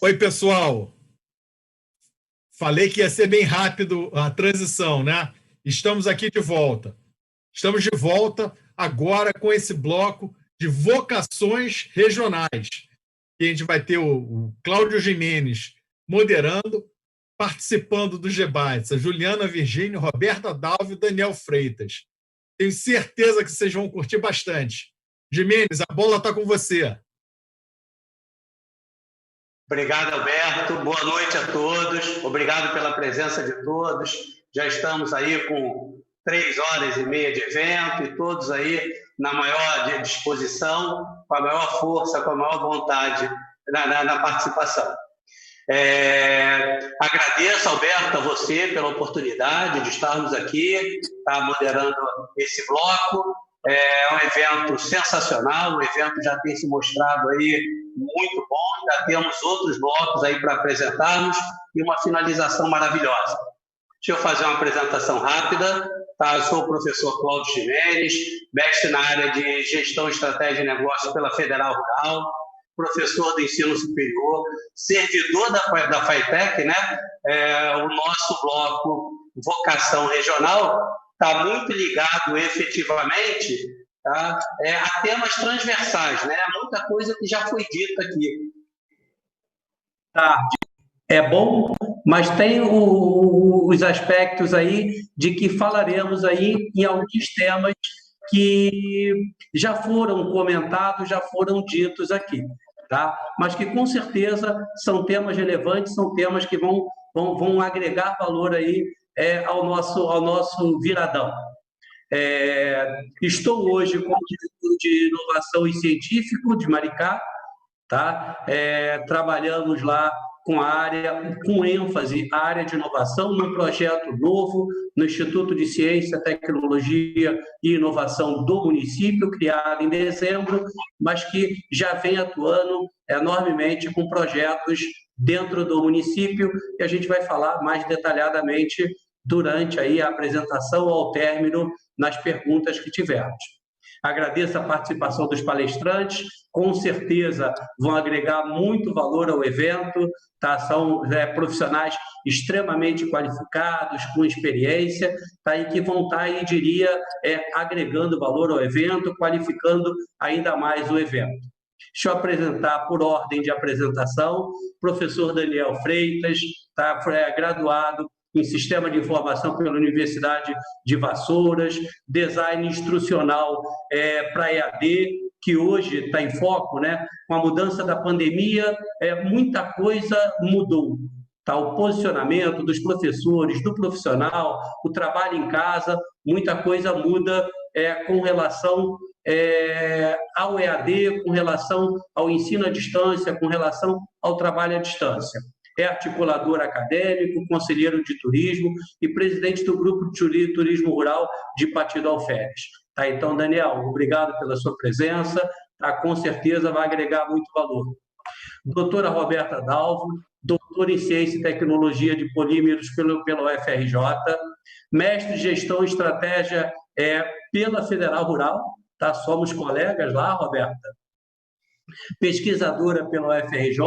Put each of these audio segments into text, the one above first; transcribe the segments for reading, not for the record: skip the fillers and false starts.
Oi, pessoal. Falei que ia ser bem rápido a transição, né? Estamos aqui de volta. Estamos de volta agora com esse bloco de vocações regionais. E a gente vai ter o Cláudio Gimenez moderando, participando dos debates, a Juliana Virgínio, Roberta Dalva e Daniel Freitas. Tenho certeza que vocês vão curtir bastante. Gimenez, a bola está com você. Obrigado, Alberto. Boa noite a todos. Obrigado pela presença de todos. Já estamos aí com 3h30 de evento e todos aí na maior disposição, com a maior força, com a maior vontade na participação. Agradeço, Alberto, a você pela oportunidade de estarmos aqui, moderando esse bloco. É um evento sensacional, o evento já tem se mostrado aí muito bom, já temos outros blocos aí para apresentarmos e uma finalização maravilhosa. Deixa eu fazer uma apresentação rápida. Eu sou o professor Cláudio Gimenez, mestre na área de Gestão, Estratégia e Negócio pela Federal Rural, professor do ensino superior, servidor da FATEC, né? O nosso bloco Vocação Regional está muito ligado efetivamente a temas transversais, né? Muita coisa que já foi dita aqui. É bom, mas tem os aspectos aí de que falaremos aí em alguns temas que já foram comentados, já foram ditos aqui, tá? Mas que com certeza são temas relevantes, são temas que vão agregar valor aí ao nosso viradão. Estou hoje como diretor de inovação e científico de Maricá, tá? Trabalhamos lá com ênfase a área de inovação, num projeto novo no Instituto de Ciência, Tecnologia e Inovação do município, criado em dezembro, mas que já vem atuando enormemente com projetos dentro do município, e a gente vai falar mais detalhadamente durante aí a apresentação ao término nas perguntas que tivermos. Agradeço a participação dos palestrantes, com certeza vão agregar muito valor ao evento, tá? São profissionais extremamente qualificados, com experiência, tá? E que vão estar aí, diria, agregando valor ao evento, qualificando ainda mais o evento. Deixa eu apresentar, por ordem de apresentação, o professor Daniel Freitas, tá? Graduado em Sistema de Informação pela Universidade de Vassouras, design instrucional para EAD, que hoje está em foco, né? Com a mudança da pandemia, muita coisa mudou. Tá? O posicionamento dos professores, do profissional, o trabalho em casa, muita coisa muda com relação ao EAD, com relação ao ensino à distância, com relação ao trabalho à distância. É articulador acadêmico, conselheiro de turismo e presidente do Grupo de Turismo Rural de Partido Alferes. Tá, então, Daniel, obrigado pela sua presença, tá, com certeza vai agregar muito valor. Doutora Roberta Dalvo, doutora em Ciência e Tecnologia de Polímeros pela UFRJ, mestre de Gestão e Estratégia pela Federal Rural, tá, somos colegas lá, Roberta, pesquisadora pela UFRJ,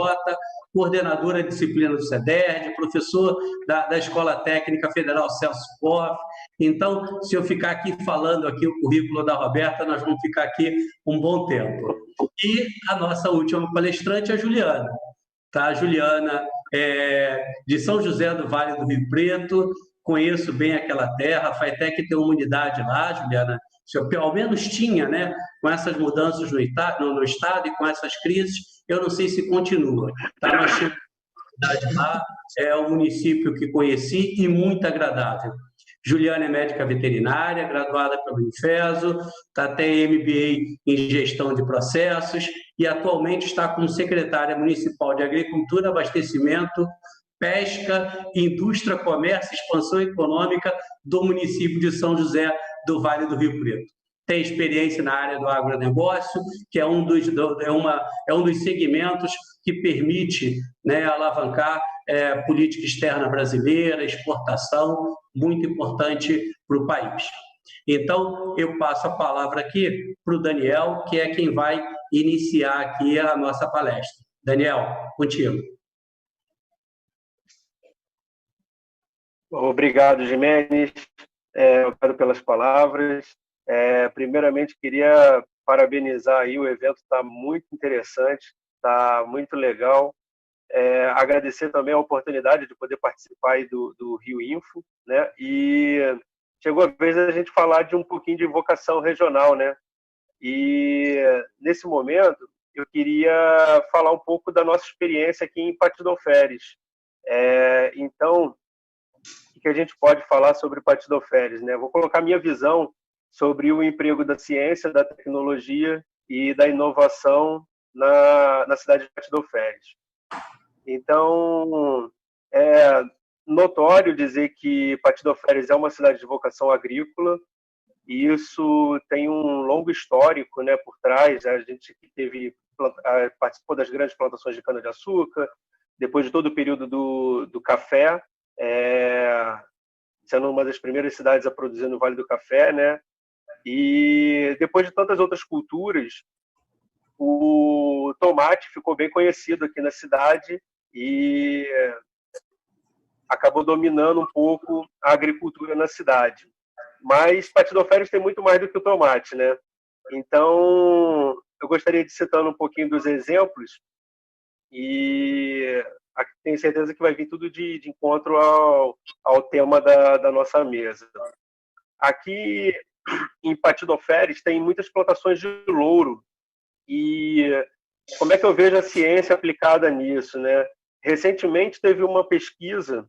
coordenadora de disciplina do CEDERJ, professor da Escola Técnica Federal Celso Koff. Então, se eu ficar aqui falando aqui o currículo da Roberta, nós vamos ficar aqui um bom tempo. E a nossa última palestrante é a Juliana. Tá? A Juliana é de São José do Vale do Rio Preto, conheço bem aquela terra, a FATEC tem uma unidade lá, Juliana, ao menos tinha, né? Com essas mudanças no estado e com essas crises, eu não sei se continua, tá? Mas tinha uma unidade lá, é um município que conheci e muito agradável. Juliana é médica veterinária, graduada pelo Infeso, tem MBA em Gestão de Processos e atualmente está como secretária municipal de Agricultura, Abastecimento, Pesca, Indústria, Comércio e Expansão Econômica do município de São José do Vale do Rio Preto. Tem experiência na área do agronegócio, que é um dos segmentos que permite, né, alavancar política externa brasileira, exportação, muito importante para o país. Então, eu passo a palavra aqui para o Daniel, que é quem vai iniciar aqui a nossa palestra. Daniel, contigo. Obrigado, Gimenez. Obrigado pelas palavras. Primeiramente, queria parabenizar aí, o evento está muito interessante, está muito legal. Agradecer também a oportunidade de poder participar aí do Rio Info, né? E chegou a vez da gente falar de um pouquinho de vocação regional, né? E nesse momento eu queria falar um pouco da nossa experiência aqui em Patidoféres. Então, o que a gente pode falar sobre Patidoféres, né? Vou colocar minha visão sobre o emprego da ciência, da tecnologia e da inovação na cidade de Patidoféres. Então, é notório dizer que Patidoféres é uma cidade de vocação agrícola, e isso tem um longo histórico, né, por trás. A gente participou das grandes plantações de cana-de-açúcar, depois de todo o período do café, sendo uma das primeiras cidades a produzir no Vale do Café, né? E depois de tantas outras culturas, o tomate ficou bem conhecido aqui na cidade e acabou dominando um pouco a agricultura na cidade. Mas Patidoféres tem muito mais do que o tomate, né? Então, eu gostaria de citar um pouquinho dos exemplos e tenho certeza que vai vir tudo de encontro ao tema da nossa mesa. Aqui em Patidoféres tem muitas plantações de louro. E como é que eu vejo a ciência aplicada nisso, né? Recentemente teve uma pesquisa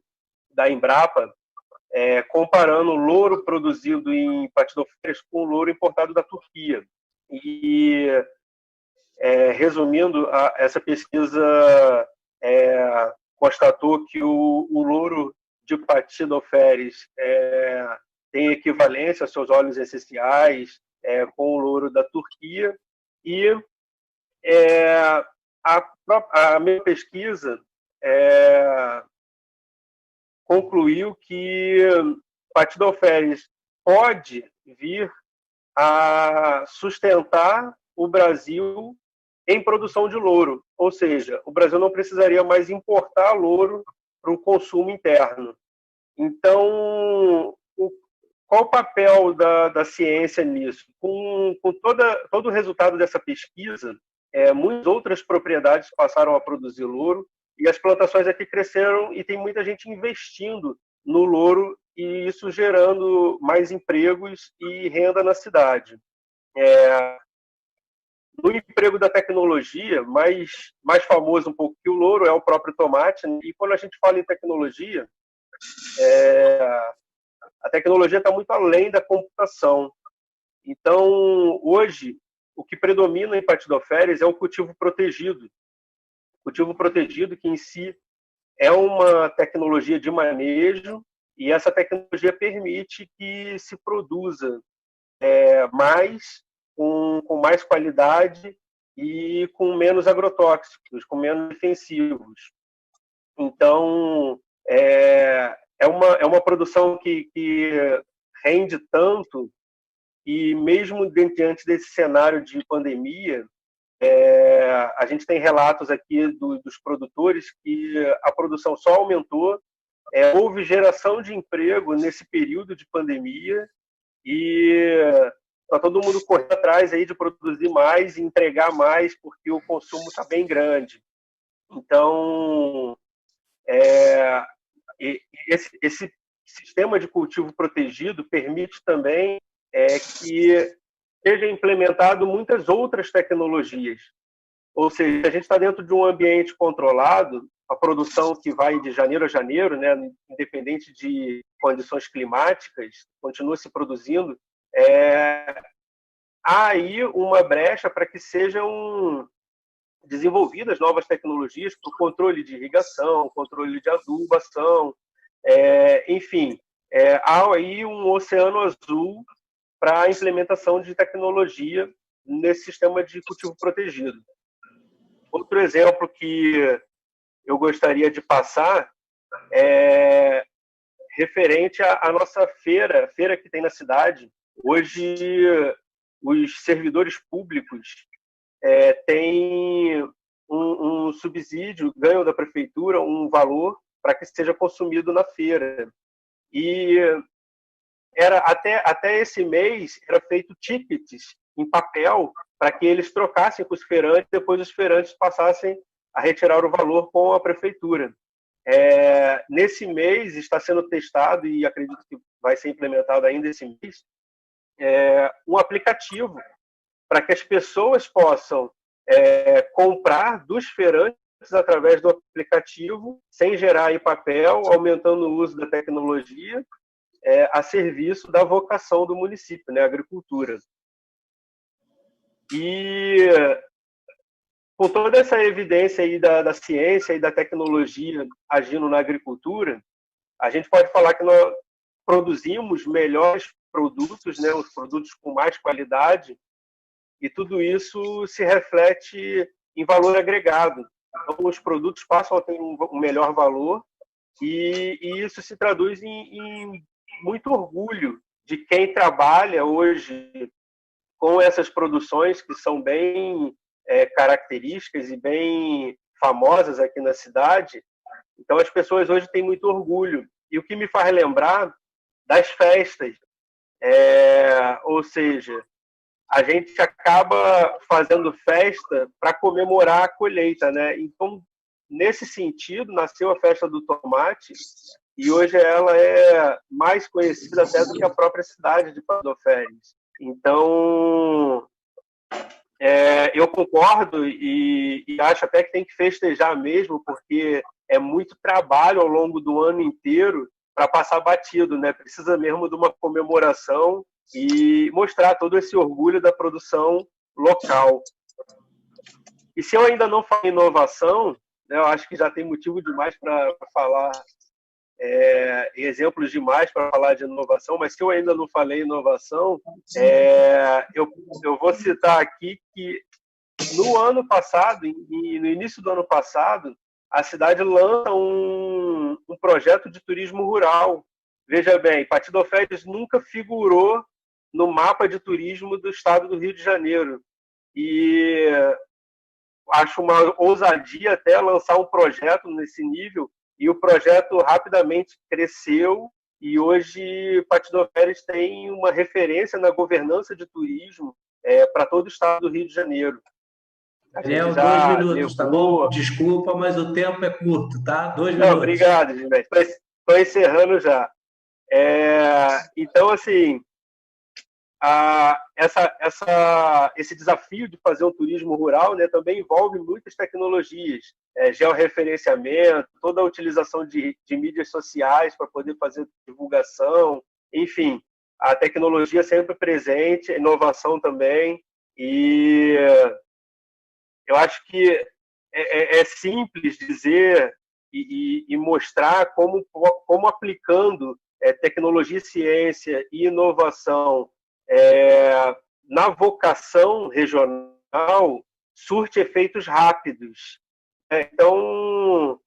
da Embrapa comparando o louro produzido em Patidoféres com o louro importado da Turquia. E, resumindo, essa pesquisa constatou que o louro de Patidoféres tem equivalência aos seus óleos essenciais com o louro da Turquia. E a minha pesquisa concluiu que Patidoféres pode vir a sustentar o Brasil em produção de louro, ou seja, o Brasil não precisaria mais importar louro para o consumo interno. Então, qual o papel da ciência nisso? Com todo o resultado dessa pesquisa, muitas outras propriedades passaram a produzir louro e as plantações aqui cresceram e tem muita gente investindo no louro e isso gerando mais empregos e renda na cidade. No emprego da tecnologia, mais famoso um pouco que o louro é o próprio tomate, né? E quando a gente fala em tecnologia, a tecnologia está muito além da computação. Então, hoje, o que predomina em Patidoféres é o cultivo protegido. Cultivo protegido, que em si é uma tecnologia de manejo, e essa tecnologia permite que se produza mais, com mais qualidade e com menos agrotóxicos, com menos defensivos. Então, é uma produção que rende tanto, e mesmo diante desse cenário de pandemia, a gente tem relatos aqui dos produtores que a produção só aumentou, houve geração de emprego nesse período de pandemia e está todo mundo correndo atrás aí de produzir mais e entregar mais porque o consumo está bem grande. Então, esse sistema de cultivo protegido permite também que seja implementado muitas outras tecnologias. Ou seja, a gente está dentro de um ambiente controlado, a produção que vai de janeiro a janeiro, né, independente de condições climáticas, continua se produzindo. Há aí uma brecha para que sejam desenvolvidas novas tecnologias para o controle de irrigação, controle de adubação, enfim, há aí um oceano azul para a implementação de tecnologia nesse sistema de cultivo protegido. Outro exemplo que eu gostaria de passar é referente à nossa feira que tem na cidade. Hoje, os servidores públicos têm um subsídio, ganham da prefeitura um valor para que seja consumido na feira. E era até esse mês era feito tickets em papel para que eles trocassem com os feirantes, depois os feirantes passassem a retirar o valor com a prefeitura. Nesse mês está sendo testado, e acredito que vai ser implementado ainda esse mês, um aplicativo para que as pessoas possam comprar dos feirantes através do aplicativo, sem gerar em papel, aumentando o uso da tecnologia, a serviço da vocação do município, né, a agricultura. E com toda essa evidência aí da ciência e da tecnologia agindo na agricultura, a gente pode falar que nós produzimos melhores produtos, né, os produtos com mais qualidade, e tudo isso se reflete em valor agregado. Então, os produtos passam a ter um melhor valor, e isso se traduz em muito orgulho de quem trabalha hoje com essas produções que são bem características e bem famosas aqui na cidade. Então, as pessoas hoje têm muito orgulho. E o que me faz lembrar das festas. Ou seja, a gente acaba fazendo festa para comemorar a colheita, né? Então, nesse sentido, nasceu a festa do tomate, e hoje ela é mais conhecida até do que a própria cidade de Padoférias. Então, eu concordo e acho até que tem que festejar mesmo, porque é muito trabalho ao longo do ano inteiro para passar batido, né? Precisa mesmo de uma comemoração e mostrar todo esse orgulho da produção local. E se eu ainda não falei inovação, né, eu acho que já tem motivo demais para falar, exemplos demais para falar de inovação, mas se eu ainda não falei inovação, eu vou citar aqui que no ano passado, no início do ano passado, a cidade lança um projeto de turismo rural. Veja bem, Patidoférias nunca figurou no mapa de turismo do estado do Rio de Janeiro. E acho uma ousadia até lançar um projeto nesse nível, e o projeto rapidamente cresceu, e hoje Patidoférias tem uma referência na governança de turismo para todo o estado do Rio de Janeiro. Daniel, 2 minutos, tá bom? Desculpa, mas o tempo é curto, tá? 2 minutos. Não, obrigado, Gilberto. Estou encerrando já. Então, assim, esse desafio de fazer um turismo rural, né, também envolve muitas tecnologias, georreferenciamento, toda a utilização de mídias sociais para poder fazer divulgação, enfim, a tecnologia sempre presente, a inovação também, e eu acho que é simples dizer e mostrar como aplicando tecnologia, ciência e inovação na vocação regional surte efeitos rápidos. Então,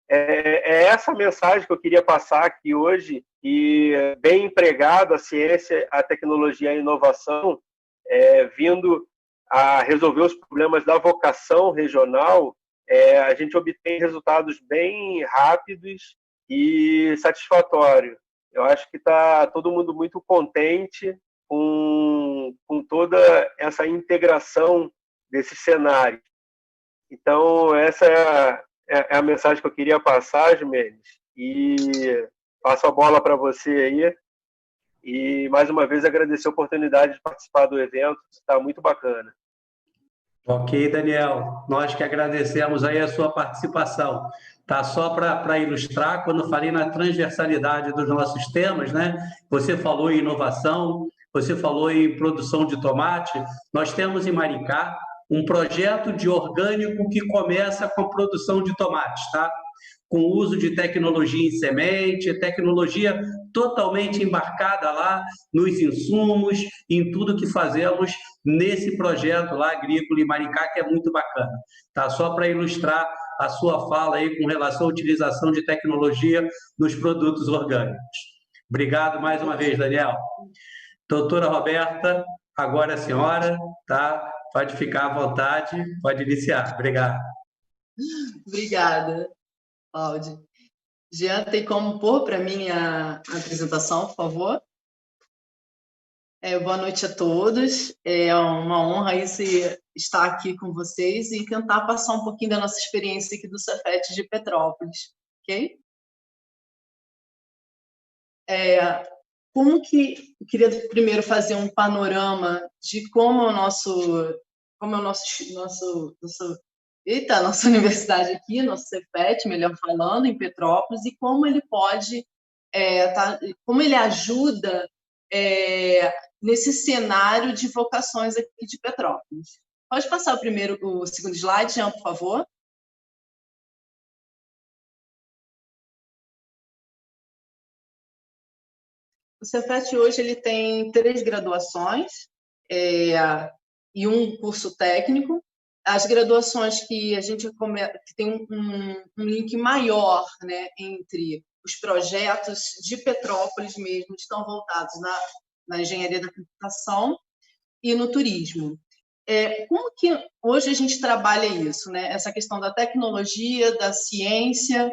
essa mensagem que eu queria passar aqui hoje, e bem empregado a ciência, a tecnologia e a inovação, vindo a resolver os problemas da vocação regional, a gente obtém resultados bem rápidos e satisfatórios. Eu acho que está todo mundo muito contente com toda essa integração desse cenário. Então, essa é a mensagem que eu queria passar, Jimenez, e passo a bola para você aí. E, mais uma vez, agradecer a oportunidade de participar do evento, está muito bacana. Ok, Daniel, nós que agradecemos aí a sua participação. Tá? Só para ilustrar, quando eu falei na transversalidade dos nossos temas, né? Você falou em inovação, você falou em produção de tomate. Nós temos em Maricá um projeto de orgânico que começa com a produção de tomates, tá? Com o uso de tecnologia em semente, tecnologia totalmente embarcada lá nos insumos, em tudo que fazemos nesse projeto lá agrícola em Maricá, que é muito bacana. Tá? Só para ilustrar a sua fala aí com relação à utilização de tecnologia nos produtos orgânicos. Obrigado mais uma vez, Daniel. Doutora Roberta, agora a senhora, tá? Pode ficar à vontade, pode iniciar. Obrigado. Obrigada, Cláudio. Jean, tem como pôr para mim a apresentação, por favor? Boa noite a todos. É uma honra estar aqui com vocês e tentar passar um pouquinho da nossa experiência aqui do Cefet de Petrópolis, ok? Eu queria primeiro fazer um panorama de como é nossa universidade aqui, nosso Cefet, melhor falando, em Petrópolis, e como ele pode, como ele ajuda nesse cenário de vocações aqui de Petrópolis. Pode passar o segundo slide, Jean, por favor? O Cefet hoje ele tem 3 graduações e um curso técnico. As graduações que a gente que tem um link maior, né, entre os projetos de Petrópolis mesmo, estão voltados na engenharia da computação e no turismo. Como que hoje a gente trabalha isso, né? Essa questão da tecnologia, da ciência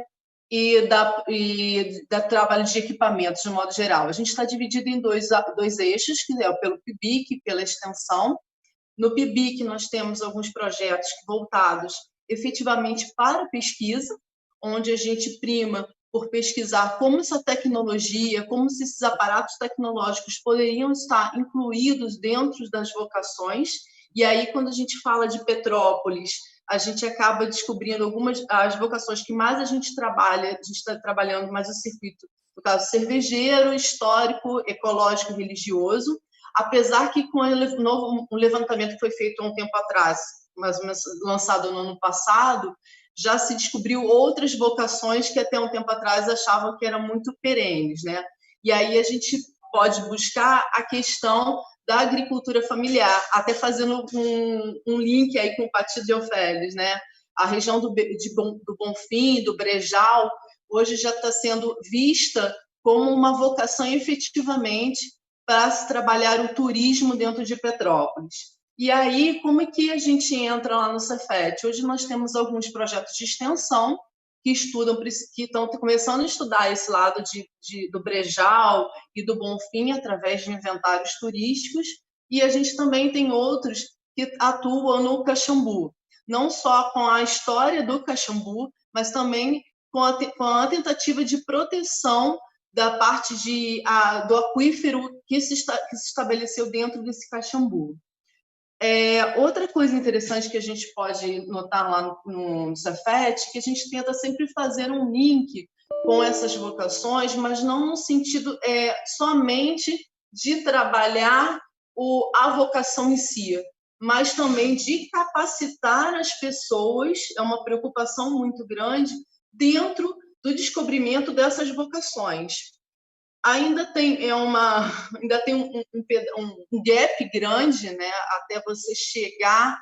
e da trabalho de equipamentos, de modo geral. A gente está dividido em dois eixos, que é pelo PIBIC e pela extensão. No PIBIC, nós temos alguns projetos voltados efetivamente para a pesquisa, onde a gente prima por pesquisar como essa tecnologia, como esses aparatos tecnológicos poderiam estar incluídos dentro das vocações. E aí, quando a gente fala de Petrópolis, a gente acaba descobrindo as vocações que mais a gente está trabalhando mais o circuito, no caso, cervejeiro, histórico, ecológico e religioso, apesar que com um levantamento que foi feito há um tempo atrás, mais ou menos lançado no ano passado, já se descobriu outras vocações que até um tempo atrás achavam que eram muito perenes, né? E aí a gente pode buscar a questão da agricultura familiar, até fazendo um link aí com o Pati de Eufélios, né? A região do Bonfim, do Brejal, hoje já está sendo vista como uma vocação efetivamente para se trabalhar o turismo dentro de Petrópolis. E aí, como é que a gente entra lá no Cefet? Hoje nós temos alguns projetos de extensão que estão começando a estudar esse lado do Brejal e do Bonfim através de inventários turísticos, e a gente também tem outros que atuam no Caxambu, não só com a história do Caxambu, mas também com a tentativa de proteção da parte do aquífero que se estabeleceu dentro desse Caxambu. Outra coisa interessante que a gente pode notar lá no Cefet, que a gente tenta sempre fazer um link com essas vocações, mas não no sentido somente de trabalhar a vocação em si, mas também de capacitar as pessoas, é uma preocupação muito grande, dentro do descobrimento dessas vocações. Ainda tem um gap grande, né, até você chegar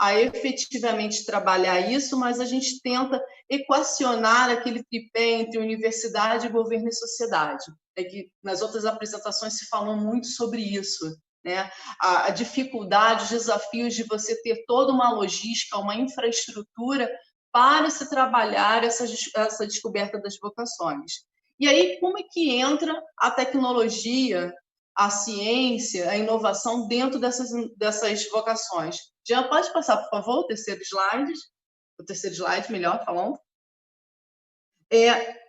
a efetivamente trabalhar isso, mas a gente tenta equacionar aquele tripé entre universidade, governo e sociedade. Que nas outras apresentações se falou muito sobre isso, né? A dificuldade, os desafios de você ter toda uma logística, uma infraestrutura para se trabalhar essa descoberta das vocações. E aí, como é que entra a tecnologia, a ciência, a inovação dentro dessas vocações? Já pode passar, por favor, o terceiro slide, melhor falando.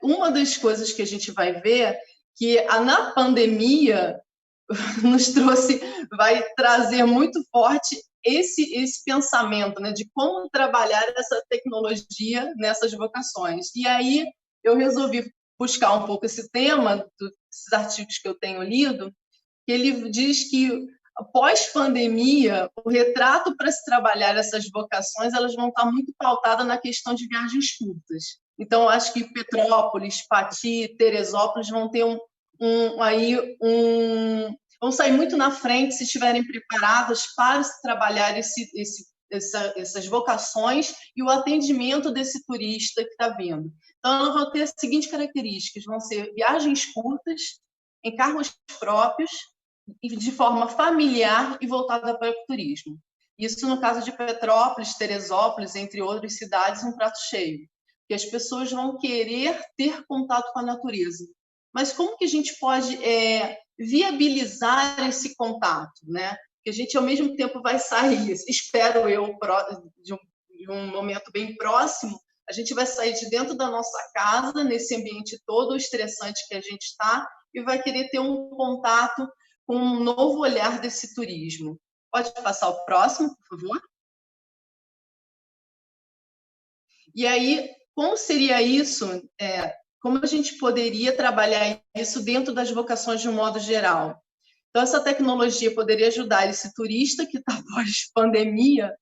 Uma das coisas que a gente vai ver que na pandemia vai trazer muito forte esse pensamento, né, de como trabalhar essa tecnologia nessas vocações. E aí eu resolvi buscar um pouco esse tema, desses artigos que eu tenho lido, que ele diz que, pós-pandemia, o retrato para se trabalhar essas vocações, elas vão estar muito pautadas na questão de viagens curtas. Então, acho que Petrópolis, Pati, Teresópolis vão ter vão sair muito na frente se estiverem preparadas para se trabalhar essas vocações e o atendimento desse turista que está vindo. Então, elas vão ter as seguintes características: vão ser viagens curtas, em carros próprios, de forma familiar e voltada para o turismo. Isso no caso de Petrópolis, Teresópolis, entre outras cidades, um prato cheio. que as pessoas vão querer ter contato com a natureza. Mas como que a gente pode viabilizar esse contato, né? Que a gente, ao mesmo tempo, vai sair, espero eu, de um momento bem próximo, a gente vai sair de dentro da nossa casa, nesse ambiente todo estressante que a gente está, e vai querer ter um contato com um novo olhar desse turismo. Pode passar o próximo, por favor? E aí, como seria isso? Como a gente poderia trabalhar isso dentro das vocações de um modo geral? Então, essa tecnologia poderia ajudar esse turista que está pós-pandemia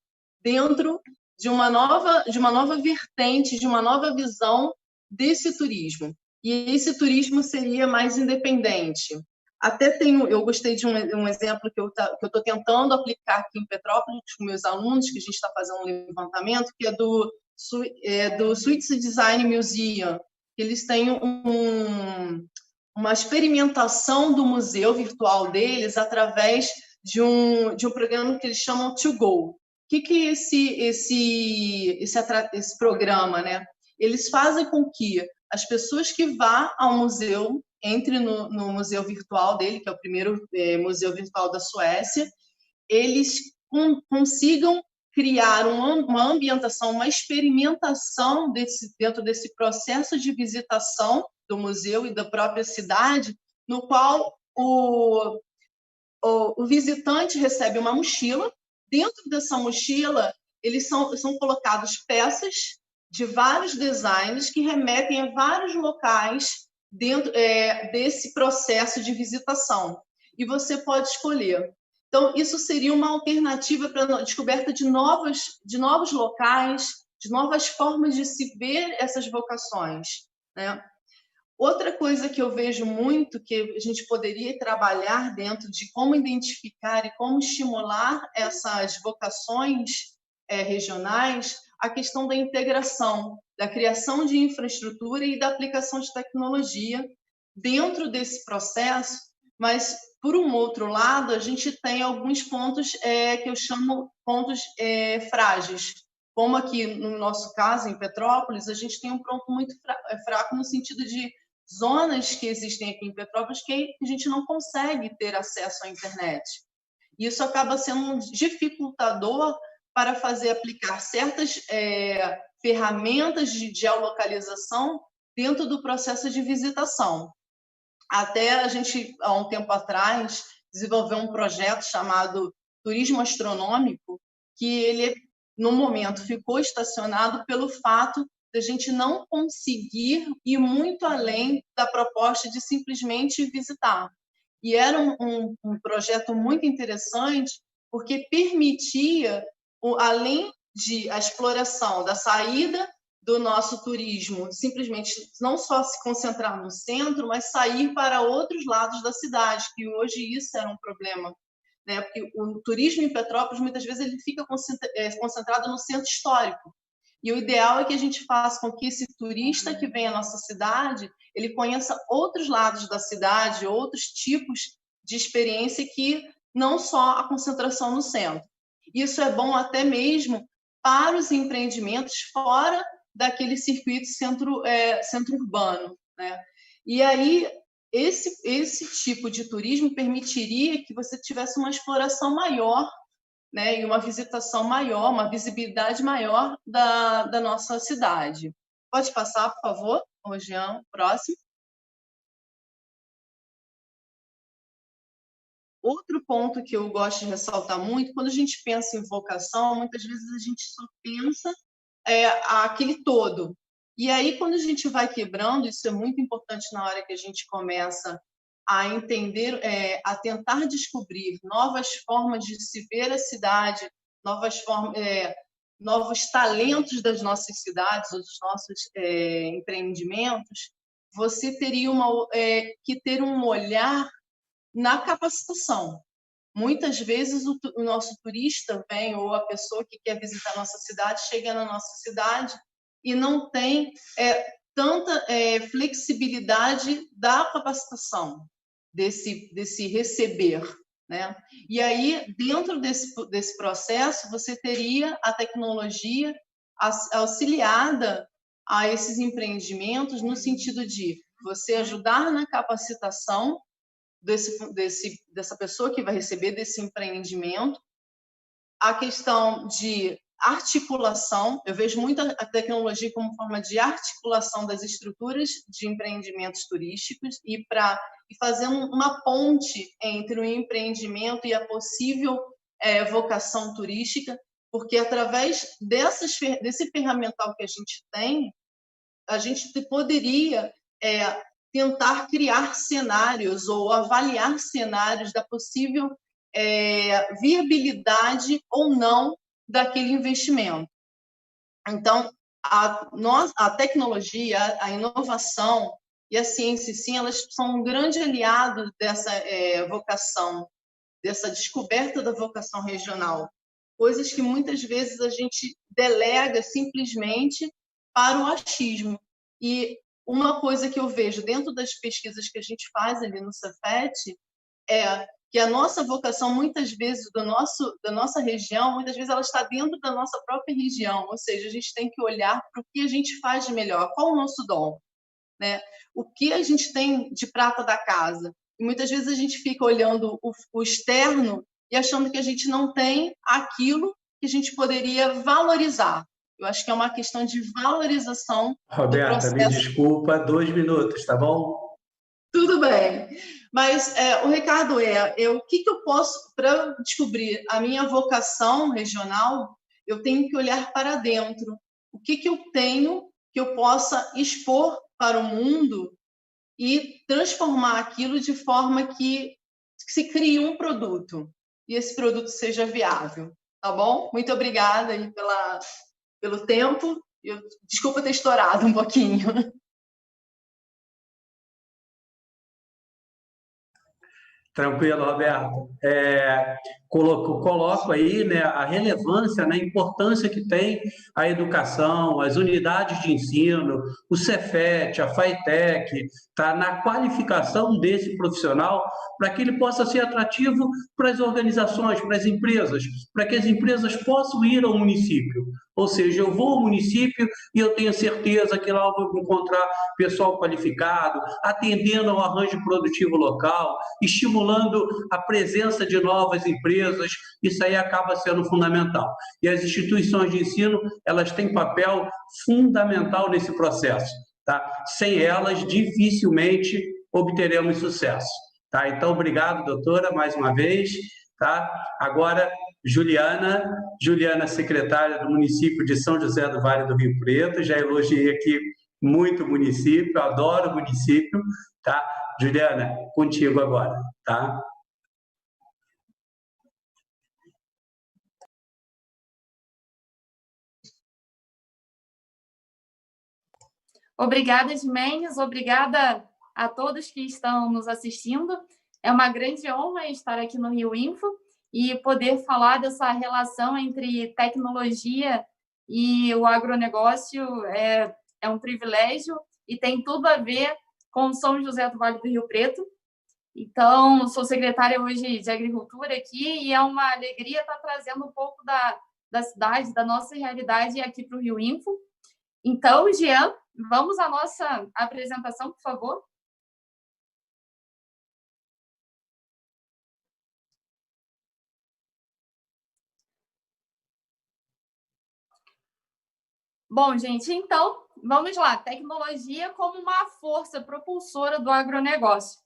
dentro de uma nova vertente, de uma nova visão desse turismo. E esse turismo seria mais independente. Até eu gostei de um exemplo que eu estou tentando aplicar aqui em Petrópolis com meus alunos, que a gente está fazendo um levantamento, que é do Sweets Design Museum. Eles têm uma experimentação do museu virtual deles através de um programa que eles chamam To Go. O que é esse programa, né? Eles fazem com que as pessoas que vão ao museu entrem no museu virtual dele, que é o primeiro museu virtual da Suécia, eles consigam criar uma ambientação, uma experimentação dentro desse processo de visitação do museu e da própria cidade, no qual o visitante recebe uma mochila. Dentro dessa mochila, eles são colocados peças de vários designs que remetem a vários locais dentro desse processo de visitação. E você pode escolher. Então, isso seria uma alternativa para a descoberta de novos locais, de novas formas de se ver essas vocações, né? Outra coisa que eu vejo muito que a gente poderia trabalhar dentro de como identificar e como estimular essas vocações regionais, a questão da integração, da criação de infraestrutura e da aplicação de tecnologia dentro desse processo, mas, por um outro lado, a gente tem alguns pontos que eu chamo pontos frágeis, como aqui no nosso caso, em Petrópolis, a gente tem um ponto muito fraco no sentido de zonas que existem aqui em Petrópolis que a gente não consegue ter acesso à internet. Isso acaba sendo um dificultador para aplicar certas ferramentas de geolocalização dentro do processo de visitação. Até a gente, há um tempo atrás, desenvolveu um projeto chamado Turismo Astronômico, que ele, no momento, ficou estacionado pelo fato de a gente não conseguir ir muito além da proposta de simplesmente visitar. E era um projeto muito interessante, porque permitia, além de a exploração da saída do nosso turismo, simplesmente não só se concentrar no centro, mas sair para outros lados da cidade, que hoje isso era um problema, né? Porque o turismo em Petrópolis, muitas vezes, ele fica concentrado no centro histórico. E o ideal é que a gente faça com que esse turista que vem à nossa cidade, ele conheça outros lados da cidade, outros tipos de experiência que não só a concentração no centro. Isso é bom até mesmo para os empreendimentos fora daquele circuito centro urbano, né? E aí, esse tipo de turismo permitiria que você tivesse uma exploração maior, né, e uma visitação maior, uma visibilidade maior da nossa cidade. Pode passar, por favor, Jean, próximo. Outro ponto que eu gosto de ressaltar muito, quando a gente pensa em vocação, muitas vezes a gente só pensa aquele todo. E aí, quando a gente vai quebrando, isso é muito importante na hora que a gente começa a entender, a tentar descobrir novas formas de se ver a cidade, novos talentos das nossas cidades, dos nossos empreendimentos, você teria que ter um olhar na capacitação. Muitas vezes o nosso turista vem, ou a pessoa que quer visitar a nossa cidade, chega na nossa cidade e não tem tanta flexibilidade da capacitação, desse receber, né? E aí, dentro desse processo, você teria a tecnologia auxiliada a esses empreendimentos no sentido de você ajudar na capacitação dessa pessoa que vai receber desse empreendimento, a questão de articulação, eu vejo muito a tecnologia como forma de articulação das estruturas de empreendimentos turísticos e fazendo uma ponte entre o empreendimento e a possível vocação turística, porque através desse ferramental que a gente poderia tentar criar cenários ou avaliar cenários da possível viabilidade ou não daquele investimento. Então, a tecnologia, a inovação e a ciência, sim, elas são um grande aliado dessa vocação, dessa descoberta da vocação regional. Coisas que muitas vezes a gente delega simplesmente para o achismo. E uma coisa que eu vejo dentro das pesquisas que a gente faz ali no Cefet é que a nossa vocação, muitas vezes, da nossa região, muitas vezes ela está dentro da nossa própria região, ou seja, a gente tem que olhar para o que a gente faz de melhor, qual o nosso dom, né? O que a gente tem de prata da casa. E muitas vezes a gente fica olhando o externo e achando que a gente não tem aquilo que a gente poderia valorizar. Eu acho que é uma questão de valorização Roberta, do processo. me desculpa, 2 minutos, tá bom? Tudo bem. Mas o recado o que eu posso, para descobrir a minha vocação regional, eu tenho que olhar para dentro. O que eu tenho que eu possa expor para o mundo e transformar aquilo de forma que se crie um produto e esse produto seja viável, tá bom? Muito obrigada aí pelo tempo. Desculpa ter estourado um pouquinho. Tranquilo, Roberto. Coloco aí, né, a relevância, né, a importância que tem a educação, as unidades de ensino, o Cefet, a FATEC, tá, na qualificação desse profissional para que ele possa ser atrativo para as organizações, para as empresas, para que as empresas possam ir ao município. Ou seja, eu vou ao município e eu tenho certeza que lá eu vou encontrar pessoal qualificado, atendendo ao arranjo produtivo local, estimulando a presença de novas empresas. Isso aí acaba sendo fundamental. E as instituições de ensino, elas têm papel fundamental nesse processo, tá? Sem elas, dificilmente obteremos sucesso, tá? Então, obrigado, doutora, mais uma vez, tá? Agora, Juliana, secretária do município de São José do Vale do Rio Preto, já elogiei aqui muito o município, adoro o município, tá? Juliana, contigo agora, tá? Obrigada, Jimenez, obrigada a todos que estão nos assistindo. É uma grande honra estar aqui no Rio Info e poder falar dessa relação entre tecnologia e o agronegócio é um privilégio e tem tudo a ver com São José do Vale do Rio Preto. Então, sou secretária hoje de Agricultura aqui e é uma alegria estar trazendo um pouco da cidade, da nossa realidade aqui para o Rio Info. Então, Jean, vamos à nossa apresentação, por favor. Bom, gente, então, vamos lá. Tecnologia como uma força propulsora do agronegócio.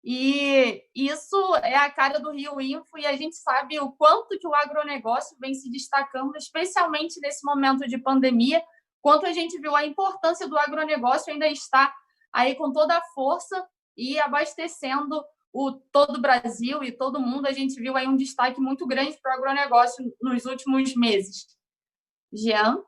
E isso é a cara do Rio Info e a gente sabe o quanto que o agronegócio vem se destacando, especialmente nesse momento de pandemia, quanto a gente viu a importância do agronegócio ainda está aí com toda a força e abastecendo todo o Brasil e todo mundo. A gente viu aí um destaque muito grande para o agronegócio nos últimos meses. Jean?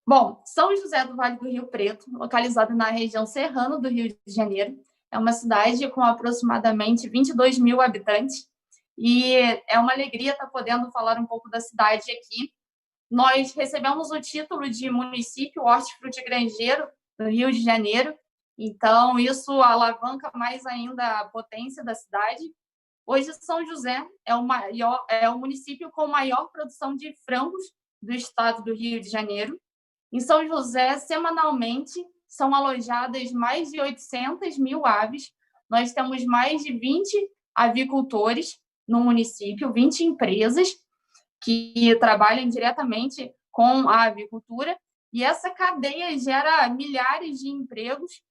Bom, São José do Vale do Rio Preto, localizado na região serrana do Rio de Janeiro, é uma cidade com aproximadamente 22 mil habitantes e é uma alegria estar podendo falar um pouco da cidade aqui. Nós recebemos o título de município hortifrutigranjeiro do Rio de Janeiro, então isso alavanca mais ainda a potência da cidade. Hoje, São José é o município com maior produção de frangos do estado do Rio de Janeiro. Em São José, semanalmente, são alojadas mais de 800 mil aves. Nós temos mais de 20 avicultores no município, 20 empresas que trabalham diretamente com a avicultura, e essa cadeia gera milhares de empregos.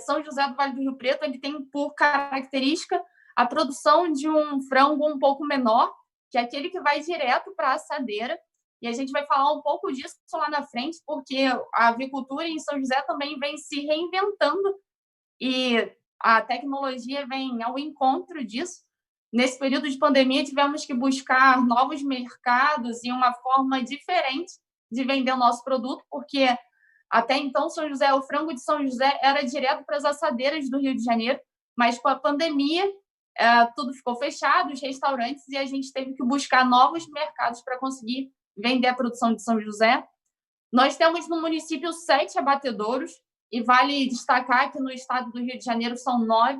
São José do Vale do Rio Preto ele tem por característica a produção de um frango um pouco menor, que é aquele que vai direto para a assadeira, e a gente vai falar um pouco disso lá na frente, porque a avicultura em São José também vem se reinventando, e a tecnologia vem ao encontro disso. Nesse período de pandemia, tivemos que buscar novos mercados e uma forma diferente de vender o nosso produto, porque até então o frango de São José era direto para as assadeiras do Rio de Janeiro, mas com a pandemia tudo ficou fechado, os restaurantes, e a gente teve que buscar novos mercados para conseguir vender a produção de São José. Nós temos no município 7 abatedouros, e vale destacar que no estado do Rio de Janeiro são 9.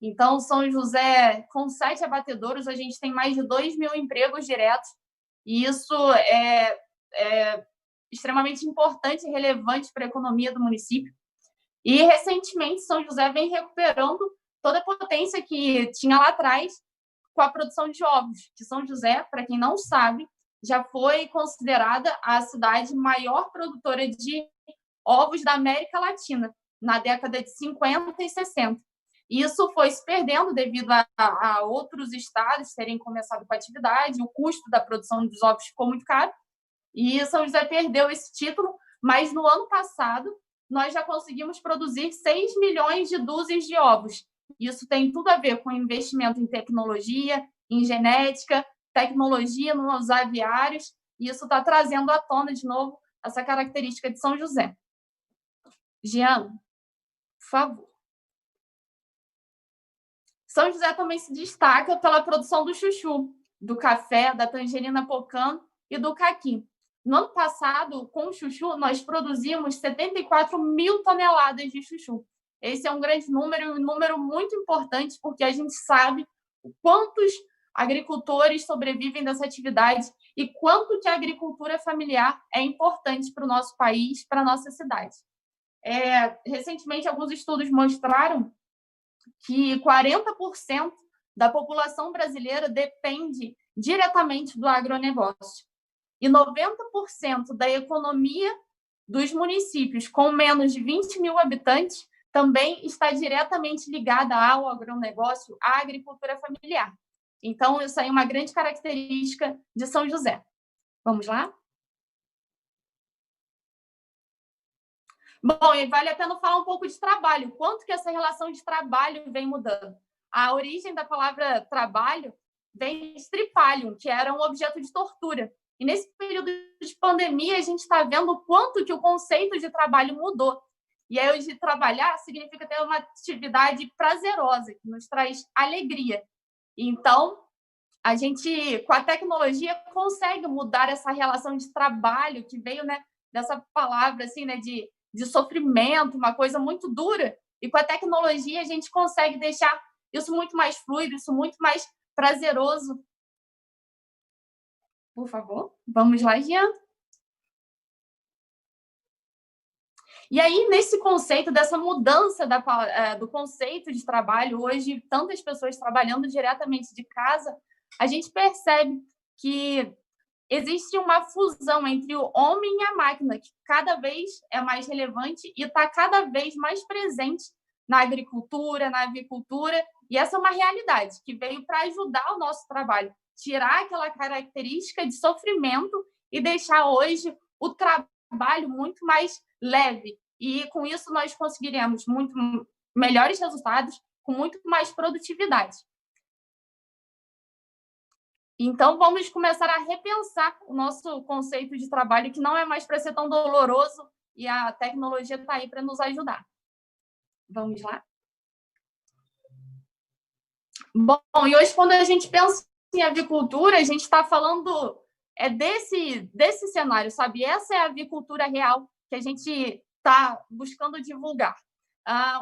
Então, São José, com 7 abatedouros, a gente tem mais de 2 mil empregos diretos, e isso é extremamente importante e relevante para a economia do município. E, recentemente, São José vem recuperando toda a potência que tinha lá atrás com a produção de ovos, que São José, para quem não sabe, já foi considerada a cidade maior produtora de ovos da América Latina, na década de 50 e 60. Isso foi se perdendo devido a outros estados terem começado com a atividade, o custo da produção dos ovos ficou muito caro, e São José perdeu esse título, mas no ano passado nós já conseguimos produzir 6 milhões de dúzias de ovos. Isso tem tudo a ver com investimento em tecnologia, em genética, tecnologia nos aviários, e isso está trazendo à tona de novo essa característica de São José. Jean, por favor. São José também se destaca pela produção do chuchu, do café, da tangerina pocã e do caqui. No ano passado, com o chuchu, nós produzimos 74 mil toneladas de chuchu. Esse é um grande número, um número muito importante, porque a gente sabe quantos agricultores sobrevivem dessa atividade e quanto que a agricultura familiar é importante para o nosso país, para a nossa cidade. Recentemente, alguns estudos mostraram que 40% da população brasileira depende diretamente do agronegócio. E 90% da economia dos municípios com menos de 20 mil habitantes também está diretamente ligada ao agronegócio, à agricultura familiar. Então, isso aí é uma grande característica de São José. Vamos lá? Bom, e vale a pena falar um pouco de trabalho. Quanto que essa relação de trabalho vem mudando? A origem da palavra trabalho vem de tripalium, que era um objeto de tortura. E nesse período de pandemia, a gente está vendo o quanto que o conceito de trabalho mudou. E aí, hoje, trabalhar significa ter uma atividade prazerosa, que nos traz alegria. Então, a gente, com a tecnologia, consegue mudar essa relação de trabalho que veio, né, dessa palavra assim, né, de sofrimento, uma coisa muito dura. E com a tecnologia, a gente consegue deixar isso muito mais fluido, isso muito mais prazeroso. Por favor, vamos lá, Jean. E aí, nesse conceito, dessa mudança do conceito de trabalho, hoje, tantas pessoas trabalhando diretamente de casa, a gente percebe que existe uma fusão entre o homem e a máquina, que cada vez é mais relevante e está cada vez mais presente na agricultura, na avicultura, e essa é uma realidade que veio para ajudar o nosso trabalho, tirar aquela característica de sofrimento e deixar hoje o trabalho muito mais leve. E com isso nós conseguiremos muito melhores resultados, com muito mais produtividade. Então, vamos começar a repensar o nosso conceito de trabalho, que não é mais para ser tão doloroso, e a tecnologia está aí para nos ajudar. Vamos lá? Bom, e hoje, quando a gente pensa em avicultura, a gente está falando desse cenário, sabe? Essa é a avicultura real que a gente está buscando divulgar.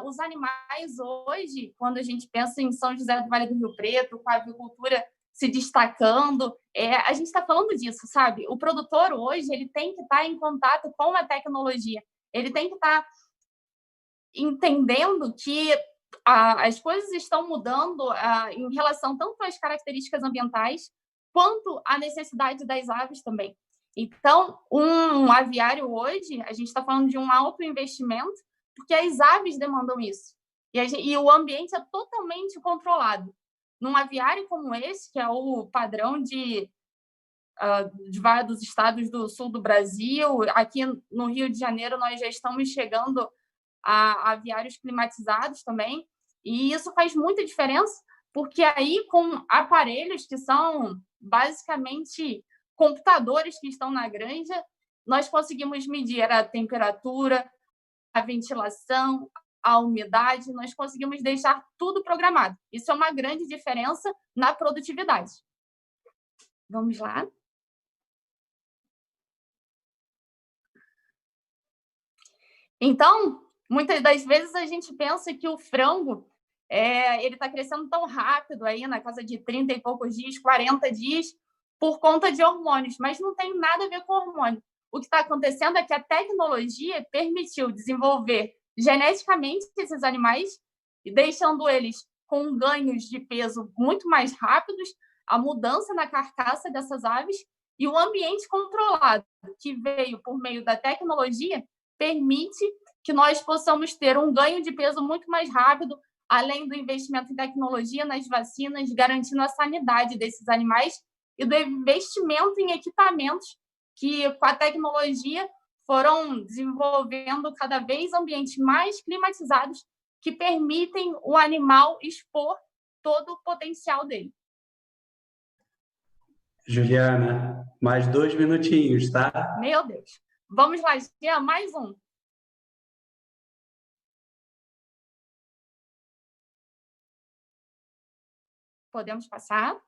Os animais hoje, quando a gente pensa em São José do Vale do Rio Preto, com a avicultura se destacando. A gente está falando disso, sabe? O produtor hoje ele tem que estar em contato com a tecnologia, ele tem que estar entendendo que as coisas estão mudando em relação tanto às características ambientais quanto à necessidade das aves também. Então, um aviário hoje, a gente está falando de um alto investimento, porque as aves demandam isso. E o ambiente é totalmente controlado. Num aviário como esse, que é o padrão de vários estados do sul do Brasil, aqui no Rio de Janeiro nós já estamos chegando a aviários climatizados também, e isso faz muita diferença, porque aí com aparelhos que são basicamente computadores que estão na granja, nós conseguimos medir a temperatura, a ventilação, a umidade, nós conseguimos deixar tudo programado. Isso é uma grande diferença na produtividade. Vamos lá. Então, muitas das vezes a gente pensa que o frango ele está crescendo tão rápido, aí na casa de 30 e poucos dias, 40 dias, por conta de hormônios, mas não tem nada a ver com hormônio. O que está acontecendo é que a tecnologia permitiu desenvolver geneticamente esses animais, deixando eles com ganhos de peso muito mais rápidos, a mudança na carcaça dessas aves e o ambiente controlado, que veio por meio da tecnologia, permite que nós possamos ter um ganho de peso muito mais rápido, além do investimento em tecnologia, nas vacinas, garantindo a sanidade desses animais e do investimento em equipamentos que, com a tecnologia, foram desenvolvendo cada vez ambientes mais climatizados que permitem o animal expor todo o potencial dele. Juliana, mais 2 minutinhos, tá? Meu Deus. Vamos lá, Jean, mais um. Podemos passar?